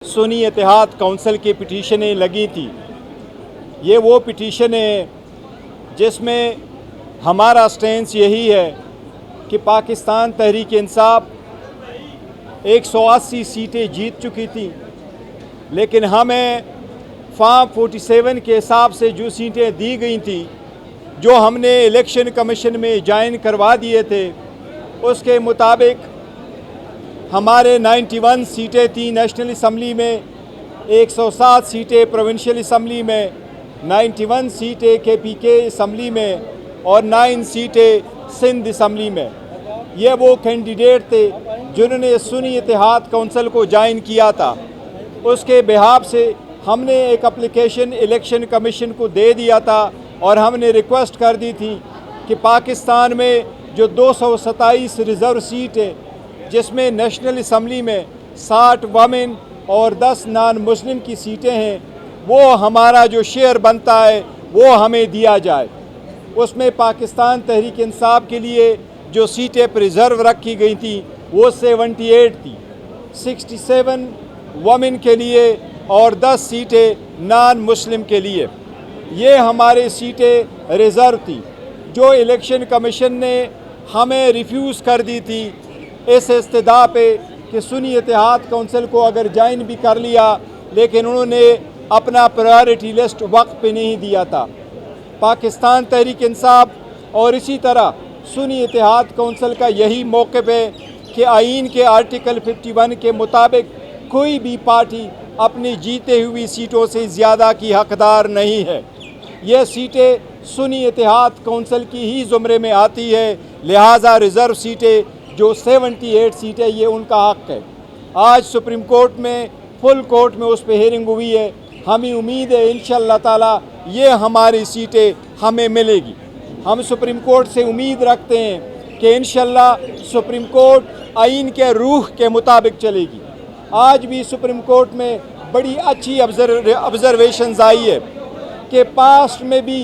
सुन्नी इत्तेहाद council की पिटीशनें लगी थी। ये वो पिटीशन है जिसमें हमारा स्टैंस यही है कि पाकिस्तान तहरीक इंसाफ 180 सीटें जीत चुकी थी, लेकिन हमें फॉर्म 47 के हिसाब से जो सीटें दी गई थी, जो हमने इलेक्शन कमीशन में ज्वाइन करवा दिए थे, उसके मुताबिक हमारे 91 सीटें थी नेशनल असम्बली में, 107 सीटें प्रोविंशियल असम्बली में, 91 सीटें KPK असम्बली में और 9 सीटें सिंध असम्बली में। ये वो कैंडिडेट थे जिन्होंने सुन्नी इत्तेहाद काउंसिल को ज्वाइन किया था। उसके बिहाफ से हमने एक एप्लीकेशन इलेक्शन कमीशन को दे दिया था और हमने रिक्वेस्ट कर दी थी कि पाकिस्तान में जो 227 रिज़र्व सीट है, जिसमें नेशनल असम्बली में 60 वमेन और 10 नॉन मुस्लिम की सीटें हैं, वो हमारा जो शेयर बनता है वो हमें दिया जाए। उसमें पाकिस्तान तहरीक इंसाफ के लिए जो सीटें प्रिजर्व रखी गई थी वो 78 थी, 67 वमेन के लिए और 10 सीटें नॉन मुस्लिम के लिए। ये हमारी सीटें रिज़र्व थी जो इलेक्शन कमीशन ने हमें रिफ्यूज़ कर दी थी इस इस्तदा पे कि सुन्नी इत्तेहाद काउंसिल को अगर ज्वाइन भी कर लिया, लेकिन उन्होंने अपना प्रायोरिटी लिस्ट वक्त पे नहीं दिया था। पाकिस्तान तहरीक इंसाफ और इसी तरह सुन्नी इत्तेहाद काउंसिल का यही मौक़िफ़ है कि आइन के आर्टिकल 51 के मुताबिक कोई भी पार्टी अपनी जीते हुई सीटों से ज़्यादा की हकदार नहीं है। ये सीटें सुन्नी इत्तेहाद काउंसिल की ही ज़ुमरे में आती है, लिहाजा रिज़र्व सीटें जो 78 सीटें ये उनका हक़ है। आज सुप्रीम कोर्ट में फुल कोर्ट में उस पर हेयरिंग हुई है। हमें उम्मीद है इंशाअल्लाह ताला ये हमारी सीटें हमें मिलेगी। हम सुप्रीम कोर्ट से उम्मीद रखते हैं कि इंशाअल्लाह सुप्रीम कोर्ट आइन के रूह के मुताबिक चलेगी। आज भी सुप्रीम कोर्ट में बड़ी अच्छी ऑब्जर्वेशंस आई है कि पास्ट में भी,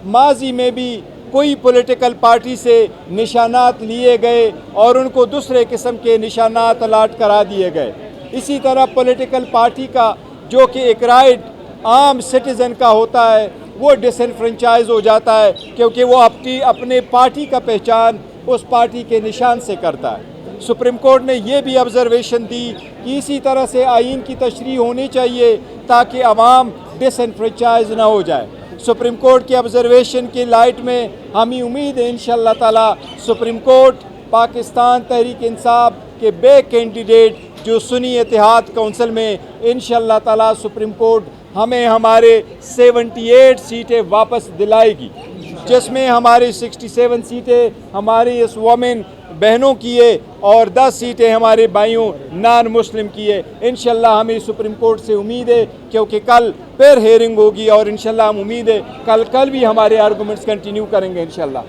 माजी में भी कोई पॉलिटिकल पार्टी से निशानात लिए गए और उनको दूसरे किस्म के निशानात अलाट करा दिए गए। इसी तरह पॉलिटिकल पार्टी का जो कि एक राइट आम सिटीज़न का होता है वो डिसएनफ्रेंचाइज हो जाता है, क्योंकि वो अपने पार्टी का पहचान उस पार्टी के निशान से करता है। सुप्रीम कोर्ट ने ये भी ऑब्जर्वेशन दी कि इसी तरह से आइन की तशरीह होनी चाहिए ताकि अवाम डिसएनफ्रेंचाइज ना हो जाए। सुप्रीम कोर्ट की ऑब्जर्वेशन की लाइट में हमें उम्मीद है इंशाअल्लाह ताला सुप्रीम कोर्ट पाकिस्तान तहरीक इंसाफ के बे कैंडिडेट जो सुन्नी इत्तेहाद काउंसिल में इंशाअल्लाह ताला सुप्रीम कोर्ट हमें हमारे 78 सीटें वापस दिलाएगी, जिसमें हमारी 67 सीटें हमारी इस वमेन बहनों की है और 10 सीटें हमारे भाइयों नॉन मुस्लिम की है। इंशाअल्लाह हमें सुप्रीम कोर्ट से उम्मीद है, क्योंकि कल फिर हेयरिंग होगी और इंशाअल्लाह हम उम्मीद है कल भी हमारे आर्गूमेंट्स कंटिन्यू करेंगे इंशाअल्लाह।